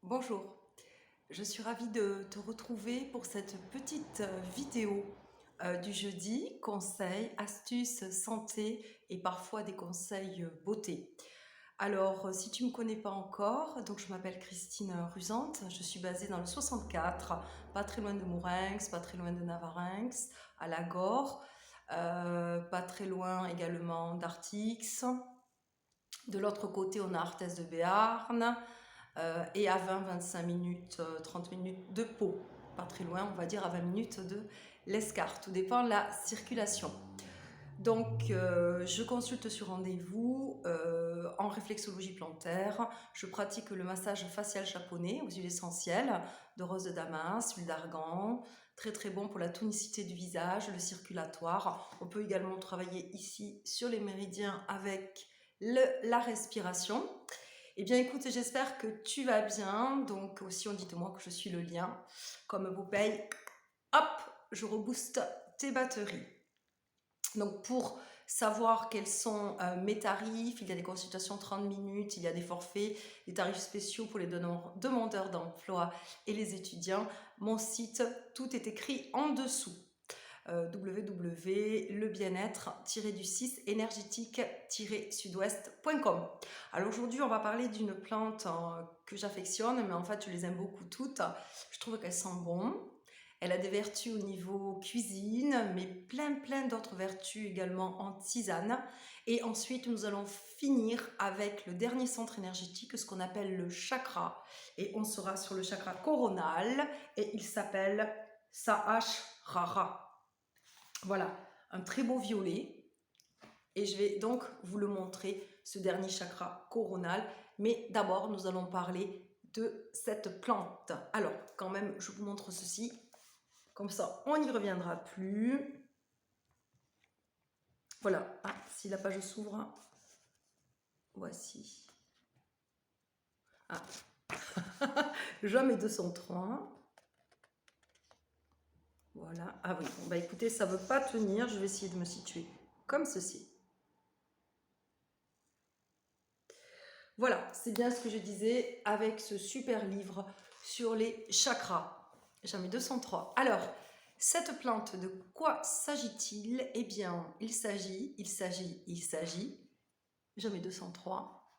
Bonjour, je suis ravie de te retrouver pour cette petite vidéo du jeudi, conseils, astuces, santé et parfois des conseils beauté. Alors, si tu ne me connais pas encore, donc je m'appelle Christine Rusante, je suis basée dans le 64, pas très loin de Mourenx, pas très loin de Navarinx, à Lagore, pas très loin également d'Artix. De l'autre côté, on a Arthès de Béarn, et à 20-25 minutes, 30 minutes de Pau. Pas très loin, on va dire à 20 minutes de l'Escar. Tout dépend de la circulation. Donc, je consulte sur rendez-vous en réflexologie plantaire. Je pratique le massage facial japonais aux huiles essentielles de rose de Damas, huile d'argan. Très très bon pour la tonicité du visage, le circulatoire. On peut également travailler ici sur les méridiens avec la respiration. Eh bien, écoute, j'espère que tu vas bien. Donc, aussi, on dit de moi que je suis le lien. Comme vous paye, hop, je rebooste tes batteries. Donc, pour savoir quels sont mes tarifs, il y a des consultations 30 minutes, il y a des forfaits, des tarifs spéciaux pour les demandeurs d'emploi et les étudiants. Mon site, tout est écrit en dessous. www.lebien-être-du6 énergétique-sud-ouest.com. Alors aujourd'hui, on va parler d'une plante que j'affectionne, mais en fait, je les aime beaucoup toutes. Je trouve qu'elles sentent bon. Elle a des vertus au niveau cuisine, mais plein d'autres vertus également en tisane. Et ensuite, nous allons finir avec le dernier centre énergétique, ce qu'on appelle le chakra. Et on sera sur le chakra coronal, et il s'appelle Sahasrara. Voilà, un très beau violet. Et je vais donc vous le montrer, ce dernier chakra coronal. Mais d'abord, nous allons parler de cette plante. Alors, quand même, je vous montre ceci. Comme ça, on n'y reviendra plus. Voilà. Ah, si la page s'ouvre, voici. Ah. Jamais 203. Voilà. Ah oui, bon, bah écoutez, ça ne veut pas tenir. Je vais essayer de me situer comme ceci. Voilà, c'est bien ce que je disais avec ce super livre sur les chakras. Jamais 203. Alors, cette plante, de quoi s'agit-il? Eh bien, il s'agit, jamais 203.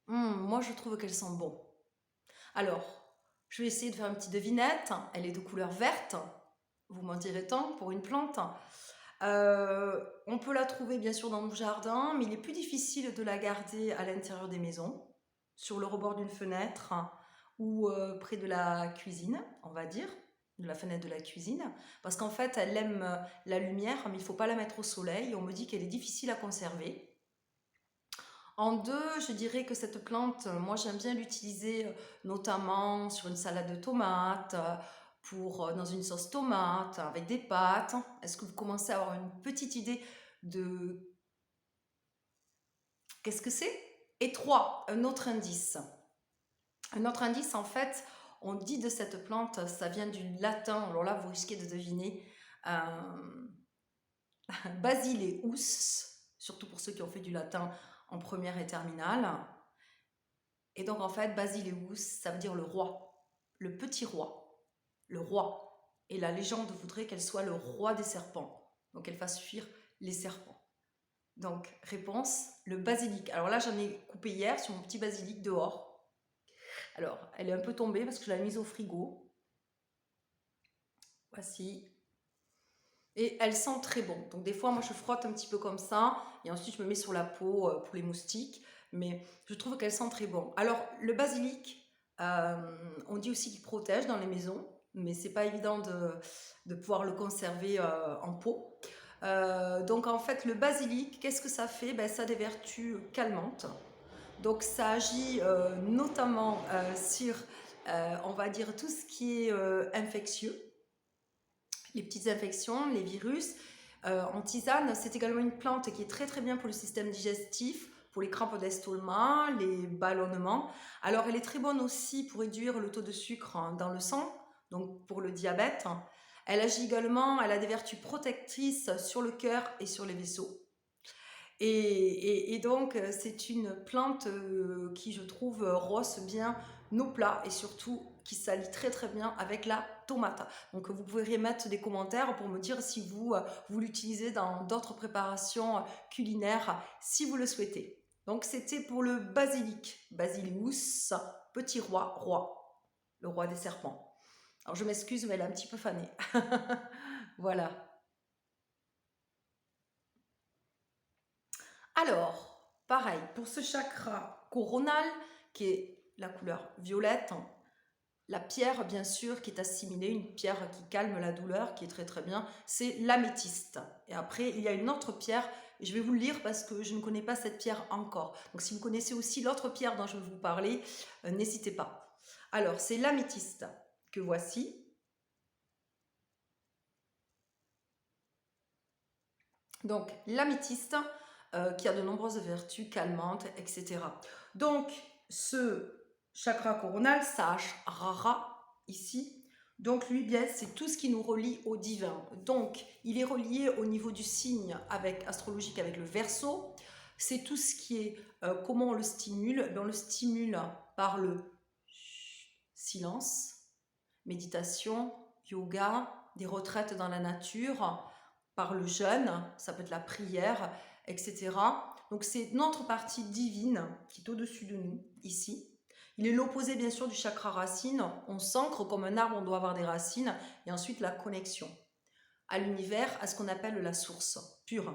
Moi, je trouve qu'elles sont bon. Alors, je vais essayer de faire une petite devinette. Elle est de couleur verte. Vous m'en direz tant pour une plante. On peut la trouver bien sûr dans nos jardins, mais il est plus difficile de la garder à l'intérieur des maisons, sur le rebord d'une fenêtre ou près de la cuisine, on va dire, de la fenêtre de la cuisine, parce qu'en fait, elle aime la lumière, mais il ne faut pas la mettre au soleil. On me dit qu'elle est difficile à conserver. En deux, je dirais que cette plante, moi j'aime bien l'utiliser notamment sur une salade de tomates, dans une sauce tomate, avec des pâtes. Est-ce que vous commencez à avoir une petite idée de qu'est-ce que c'est? Et trois, un autre indice. Un autre indice, en fait, on dit de cette plante, ça vient du latin, alors là vous risquez de deviner, basileus, surtout pour ceux qui ont fait du latin en première et terminale. Et donc en fait, Basileus, ça veut dire le roi, le petit roi, le roi. Et la légende voudrait qu'elle soit le roi des serpents, donc qu'elle fasse fuir les serpents. Donc réponse, le basilic. Alors là, j'en ai coupé hier sur mon petit basilic dehors. Alors, elle est un peu tombée parce que je l'ai mise au frigo. Voici. Et elle sent très bon. Donc des fois, moi, je frotte un petit peu comme ça. Et ensuite, je me mets sur la peau pour les moustiques. Mais je trouve qu'elle sent très bon. Alors, le basilic, on dit aussi qu'il protège dans les maisons. Mais c'est pas évident de pouvoir le conserver en pot. Donc en fait, le basilic, qu'est-ce que ça fait? Ben, ça a des vertus calmantes. Donc ça agit notamment sur, on va dire, tout ce qui est infectieux, les petites infections, les virus. En tisane, c'est également une plante qui est très bien pour le système digestif, pour les crampes d'estomac, les ballonnements. Alors elle est très bonne aussi pour réduire le taux de sucre dans le sang, donc pour le diabète. Elle agit également, elle a des vertus protectrices sur le cœur et sur les vaisseaux. Et donc, c'est une plante qui, je trouve, rosse bien nos plats et surtout qui s'allie très très bien avec la tomate. Donc, vous pourriez mettre des commentaires pour me dire si vous l'utilisez dans d'autres préparations culinaires, si vous le souhaitez. Donc, c'était pour le basilic, Basilius, petit roi, le roi des serpents. Alors, je m'excuse, mais elle est un petit peu fanée. Voilà. Alors, pareil, pour ce chakra coronal, qui est la couleur violette, la pierre, bien sûr, qui est assimilée, une pierre qui calme la douleur, qui est très très bien, c'est l'améthyste. Et après, il y a une autre pierre, je vais vous le lire parce que je ne connais pas cette pierre encore. Donc, si vous connaissez aussi l'autre pierre dont je vais vous parler, n'hésitez pas. Alors, c'est l'améthyste que voici. Donc, l'améthyste, qui a de nombreuses vertus calmantes, etc. Donc, ce chakra coronal, Sahasrara, ici, donc lui, bien, c'est tout ce qui nous relie au divin. Donc, il est relié au niveau du signe astrologique avec le Verseau. C'est tout ce qui est, comment on le stimule. On le stimule par le silence, méditation, yoga, des retraites dans la nature, par le jeûne, ça peut être la prière, etc. Donc c'est notre partie divine qui est au-dessus de nous, ici. Il est l'opposé bien sûr du chakra racine. On s'ancre comme un arbre, on doit avoir des racines. Et ensuite la connexion à l'univers, à ce qu'on appelle la source pure.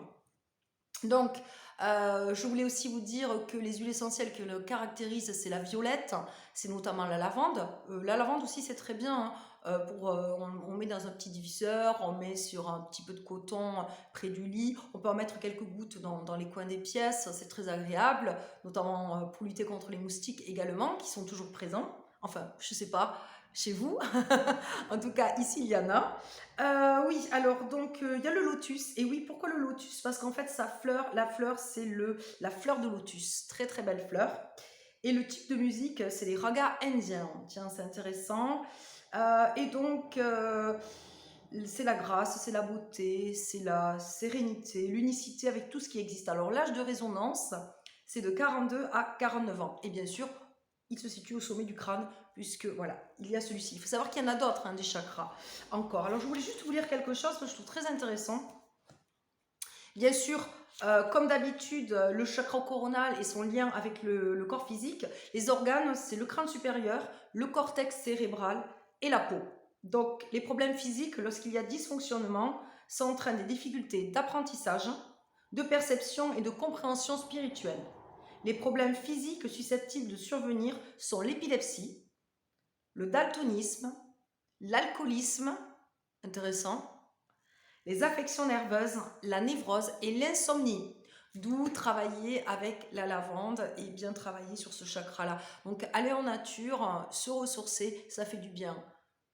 Donc, je voulais aussi vous dire que les huiles essentielles qui le caractérisent, c'est la violette, c'est notamment la lavande. La lavande aussi, c'est très bien. Hein, on met dans un petit diviseur, on met sur un petit peu de coton près du lit. On peut en mettre quelques gouttes dans les coins des pièces, c'est très agréable, notamment pour lutter contre les moustiques également, qui sont toujours présents. Enfin, je ne sais pas, chez vous. En tout cas, ici, il y en a. Oui, alors donc il y a le lotus. Et oui, pourquoi le lotus? Parce qu'en fait, la fleur, c'est la fleur de lotus. Très très belle fleur. Et le type de musique, c'est les ragas indiens. Tiens, c'est intéressant. Et donc, c'est la grâce, c'est la beauté, c'est la sérénité, l'unicité avec tout ce qui existe. Alors, l'âge de résonance, c'est de 42 à 49 ans. Et bien sûr, il se situe au sommet du crâne, puisque voilà, il y a celui-ci. Il faut savoir qu'il y en a d'autres, hein, des chakras, encore. Alors, je voulais juste vous lire quelque chose que je trouve très intéressant. Bien sûr, comme d'habitude, le chakra coronal et son lien avec le corps physique, les organes, c'est le crâne supérieur, le cortex cérébral et la peau. Donc, les problèmes physiques, lorsqu'il y a dysfonctionnement, ça entraîne des difficultés d'apprentissage, de perception et de compréhension spirituelle. Les problèmes physiques susceptibles de survenir sont l'épilepsie, le daltonisme, l'alcoolisme, intéressant, les affections nerveuses, la névrose et l'insomnie. D'où travailler avec la lavande et bien travailler sur ce chakra-là. Donc aller en nature, se ressourcer, ça fait du bien.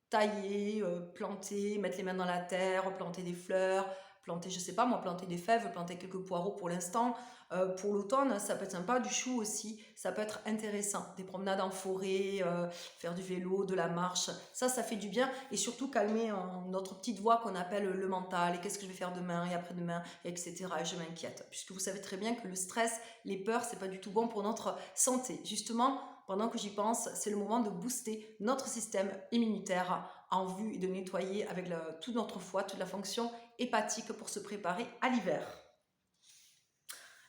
Tailler, planter, mettre les mains dans la terre, planter des fleurs, planter, je sais pas moi, planter des fèves, planter quelques poireaux pour l'instant. Pour l'automne, ça peut être sympa, du chou aussi, ça peut être intéressant. Des promenades en forêt, faire du vélo, de la marche, ça fait du bien. Et surtout calmer notre petite voix qu'on appelle le mental. Et qu'est-ce que je vais faire demain et après-demain, etc. Et je m'inquiète. Puisque vous savez très bien que le stress, les peurs, c'est pas du tout bon pour notre santé. Justement, pendant que j'y pense, c'est le moment de booster notre système immunitaire en vue de nettoyer avec tout notre foie, toute la fonction hépatique pour se préparer à l'hiver.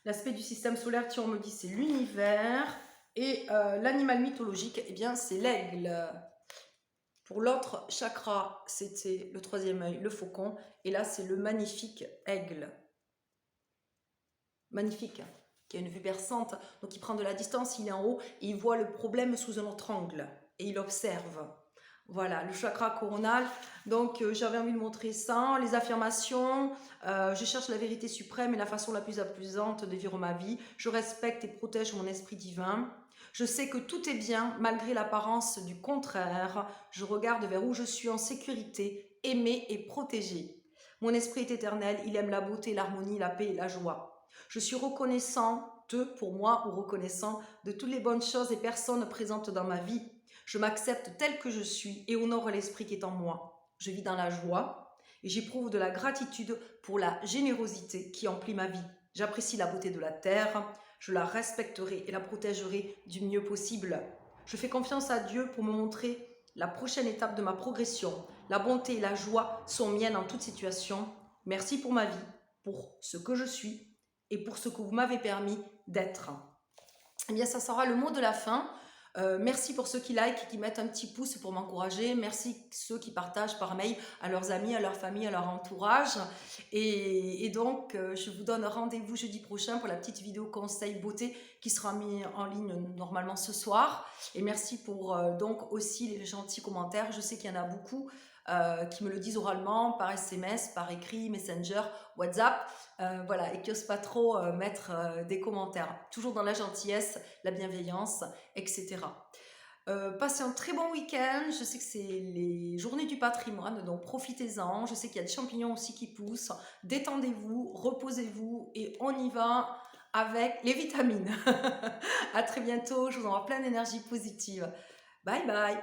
L'aspect du système solaire, on me dit, c'est l'univers. Et l'animal mythologique, eh bien, c'est l'aigle. Pour l'autre chakra, c'était le troisième œil, le faucon. Et là, c'est le magnifique aigle. Magnifique, qui a une vue perçante. Donc, il prend de la distance, il est en haut et il voit le problème sous un autre angle. Et il observe. Voilà, le chakra coronal. Donc, j'avais envie de montrer ça. Les affirmations. Je cherche la vérité suprême et la façon la plus apaisante de vivre ma vie. Je respecte et protège mon esprit divin. Je sais que tout est bien malgré l'apparence du contraire. Je regarde vers où je suis en sécurité, aimé et protégé. Mon esprit est éternel. Il aime la beauté, l'harmonie, la paix et la joie. Je suis reconnaissante pour moi ou reconnaissant de toutes les bonnes choses et personnes présentes dans ma vie. Je m'accepte tel que je suis et honore l'esprit qui est en moi. Je vis dans la joie et j'éprouve de la gratitude pour la générosité qui emplit ma vie. J'apprécie la beauté de la terre, je la respecterai et la protégerai du mieux possible. Je fais confiance à Dieu pour me montrer la prochaine étape de ma progression. La bonté et la joie sont miennes en toute situation. Merci pour ma vie, pour ce que je suis et pour ce que vous m'avez permis d'être. Eh bien, ça sera le mot de la fin. Merci pour ceux qui like, qui mettent un petit pouce pour m'encourager. Merci ceux qui partagent par mail à leurs amis, à leur famille, à leur entourage. Et donc, je vous donne rendez-vous jeudi prochain pour la petite vidéo conseil beauté qui sera mise en ligne normalement ce soir. Et merci pour donc aussi les gentils commentaires. Je sais qu'il y en a beaucoup qui me le disent oralement, par SMS, par écrit, Messenger, WhatsApp. Voilà, et qui n'osent pas trop mettre des commentaires. Toujours dans la gentillesse, la bienveillance, etc. Passez un très bon week-end. Je sais que c'est les journées du patrimoine, donc profitez-en. Je sais qu'il y a des champignons aussi qui poussent. Détendez-vous, reposez-vous et on y va avec les vitamines. À très bientôt. Je vous envoie plein d'énergie positive. Bye bye.